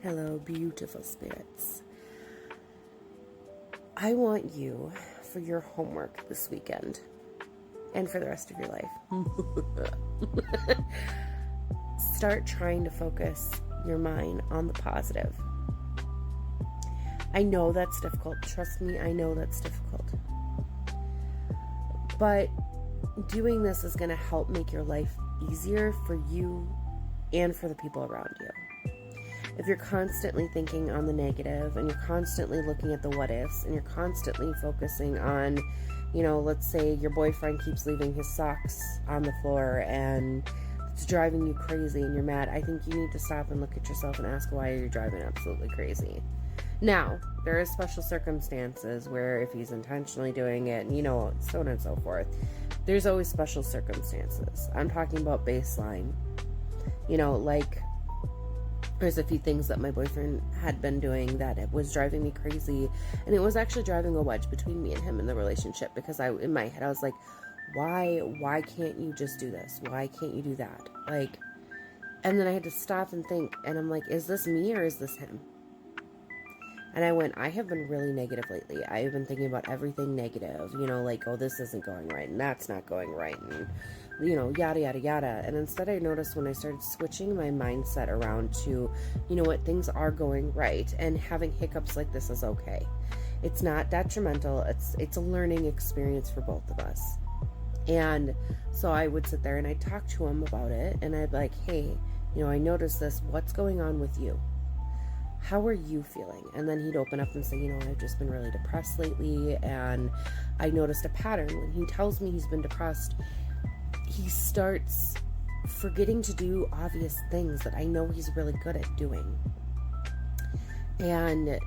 Hello, beautiful spirits. I want you, for your homework this weekend, and for the rest of your life, start trying to focus your mind on the positive. I know that's difficult. Trust me, I know that's difficult. But doing this is going to help make your life easier for you and for the people around you. If you're constantly thinking on the negative and you're constantly looking at the what ifs and you're constantly focusing on, let's say your boyfriend keeps leaving his socks on the floor and it's driving you crazy and you're mad, I think you need to stop and look at yourself and ask why you're driving absolutely crazy. Now, there are special circumstances where if he's intentionally doing it, and so on and so forth. There's always special circumstances. I'm talking about baseline. There's a few things that my boyfriend had been doing that it was driving me crazy, and it was actually driving a wedge between me and him in the relationship, because in my head I was like, why can't you just do this? Why can't you do that? And then I had to stop and think, and I'm like, is this me or is this him? And I have been really negative lately. I've been thinking about everything negative, oh, this isn't going right, and that's not going right, and, yada, yada, yada. And instead I noticed when I started switching my mindset around to, things are going right, and having hiccups like this is okay. It's not detrimental. It's a learning experience for both of us. And so I would sit there and I'd talk to him about it, and I'd be like, hey, I noticed this. What's going on with you? How are you feeling? And then he'd open up and say, I've just been really depressed lately, and I noticed a pattern. When he tells me he's been depressed, he starts forgetting to do obvious things that I know he's really good at doing. And,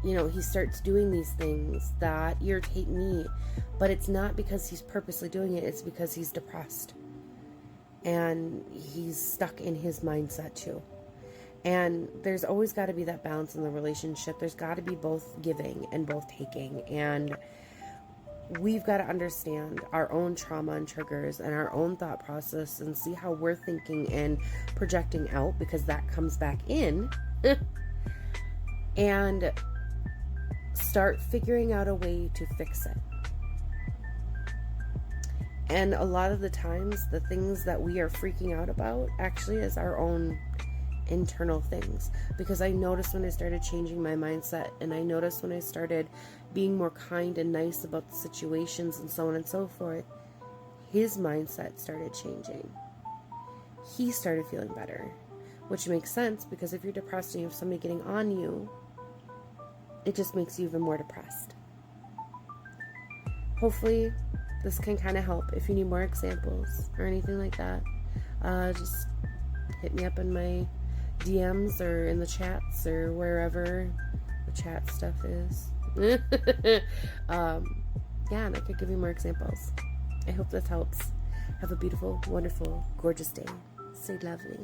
he starts doing these things that irritate me, but it's not because he's purposely doing it, it's because he's depressed. And he's stuck in his mindset too. And there's always got to be that balance in the relationship. There's got to be both giving and both taking. And we've got to understand our own trauma and triggers and our own thought process and see how we're thinking and projecting out, because that comes back in. And start figuring out a way to fix it. And a lot of the times, the things that we are freaking out about actually is our own internal things, because I noticed when I started changing my mindset, and I noticed when I started being more kind and nice about the situations and so on and so forth, his mindset started changing. He started feeling better, which makes sense, because if you're depressed and you have somebody getting on you, it just makes you even more depressed. Hopefully this can kind of help. If you need more examples or anything like that, just hit me up in my DMs or in the chats or wherever the chat stuff is. And I could give you more examples. I hope this helps. Have a beautiful, wonderful, gorgeous day. Stay lovely.